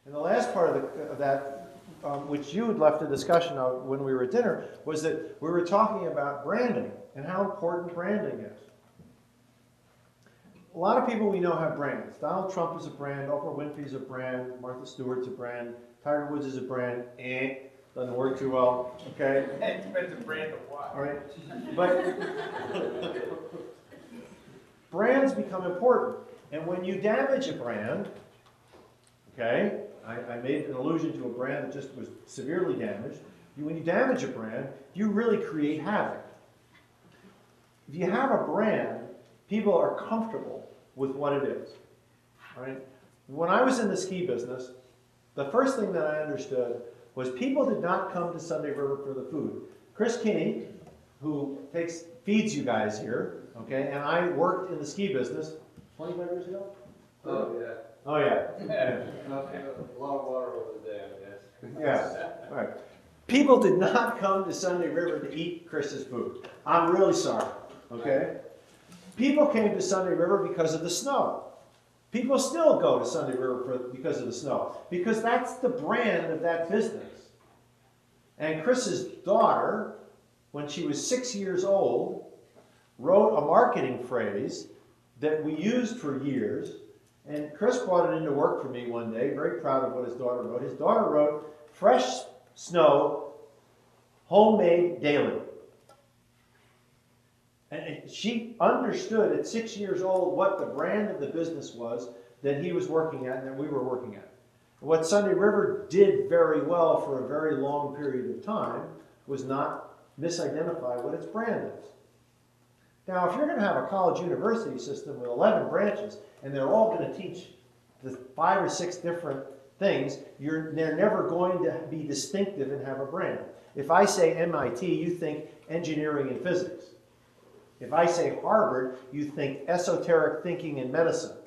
And the last part of that, which you had left a discussion of when we were at dinner, was that we were talking about branding and how important branding is. A lot of people we know have brands. Donald Trump is a brand, Oprah Winfrey's a brand, Martha Stewart's a brand, Tiger Woods is a brand. Doesn't work too well, okay? It depends on brand of what. All right, but brands become important. And when you damage a brand, okay, I made an allusion to a brand that just was severely damaged. When you damage a brand, you really create havoc. If you have a brand, people are comfortable with what it is, right? When I was in the ski business, the first thing that I understood was people did not come to Sunday River for the food. Chris Kinney, who feeds you guys here, okay, and I worked in the ski business 25 years ago? Oh, yeah. Oh, yeah. A lot of water over the dam, yes. Yeah, right. People did not come to Sunday River to eat Chris's food. I'm really sorry, okay? People came to Sunday River because of the snow. People still go to Sunday River because of the snow, because that's the brand of that business. And Chris's daughter, when she was 6 years old, wrote a marketing phrase that we used for years, and Chris brought it into work for me one day, very proud of what his daughter wrote. His daughter wrote, "Fresh snow, homemade daily." And she understood at 6 years old what the brand of the business was that he was working at and that we were working at. What Sunday River did very well for a very long period of time was not misidentify what its brand is. Now, if you're going to have a college university system with 11 branches and they're all going to teach the 5 or 6 different things, they're never going to be distinctive and have a brand. If I say MIT, you think engineering and physics. If I say Harvard, you think esoteric thinking in medicine.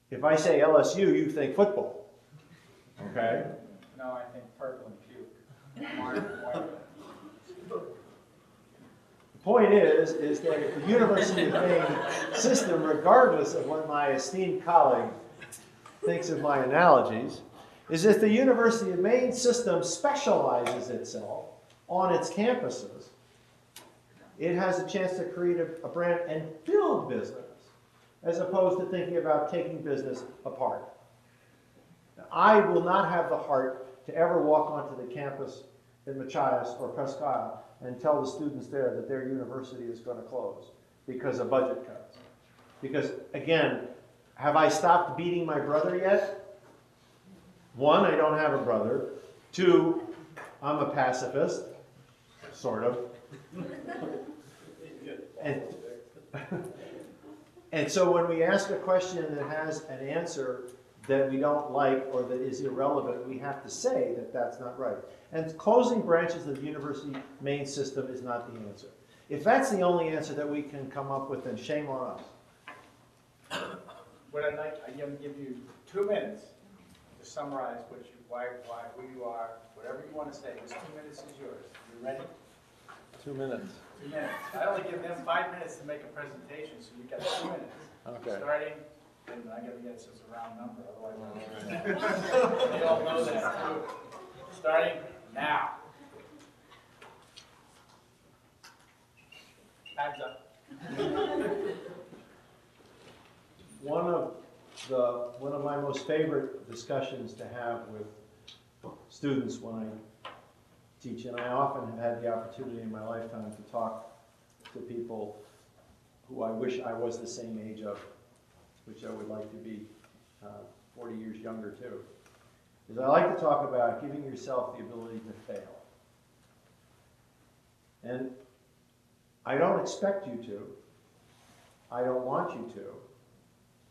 If I say LSU, you think football. Okay? No, I think purple and puke. The point is that if the University of Maine system, regardless of what my esteemed colleague thinks of my analogies, is if the University of Maine system specializes itself on its campuses, it has a chance to create a brand and build business, as opposed to thinking about taking business apart. Now, I will not have the heart to ever walk onto the campus in Machias or Presque Isle and tell the students there that their university is going to close because of budget cuts. Because, again, have I stopped beating my brother yet? 1, I don't have a brother. 2, I'm a pacifist, sort of. And so when we ask a question that has an answer that we don't like or that is irrelevant, we have to say that that's not right. And closing branches of the University Maine system is not the answer. If that's the only answer that we can come up with, then shame on us. What I'd like, I'm going to give you 2 minutes to summarize why, who you are, whatever you want to say. This 2 minutes is yours. You ready? 2 minutes. 2 minutes. I only give them 5 minutes to make a presentation, so you got 2 minutes. Okay. Starting, and I got to get this as a round number, otherwise they all know that too. Starting now. Time's up. One of my most favorite discussions to have with students when I teach, and I often have had the opportunity in my lifetime to talk to people who I wish I was the same age of, which I would like to be 40 years younger too, is I like to talk about giving yourself the ability to fail. And I don't expect you to, I don't want you to,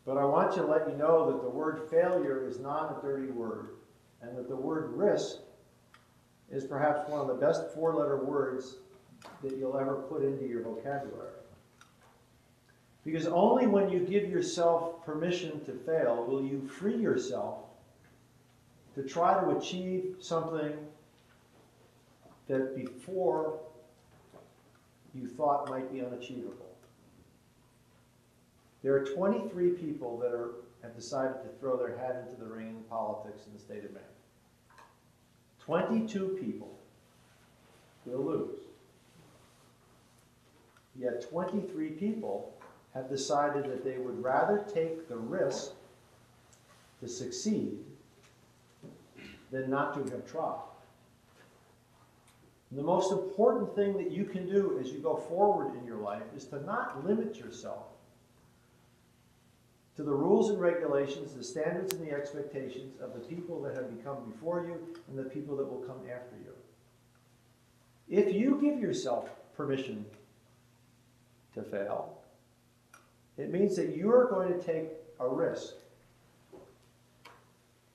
but I want to let you know that the word failure is not a dirty word, and that the word risk is perhaps one of the best 4-letter words that you'll ever put into your vocabulary. Because only when you give yourself permission to fail will you free yourself to try to achieve something that before you thought might be unachievable. There are 23 people that have decided to throw their hat into the ring in politics in the state of Maine. 22 people will lose. Yet 23 people have decided that they would rather take the risk to succeed than not to have tried. And the most important thing that you can do as you go forward in your life is to not limit yourself to the rules and regulations, the standards and the expectations of the people that have become before you and the people that will come after you. If you give yourself permission to fail, it means that you are going to take a risk.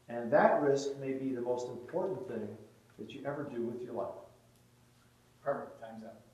And that risk may be the most important thing that you ever do with your life. Perfect, time's up.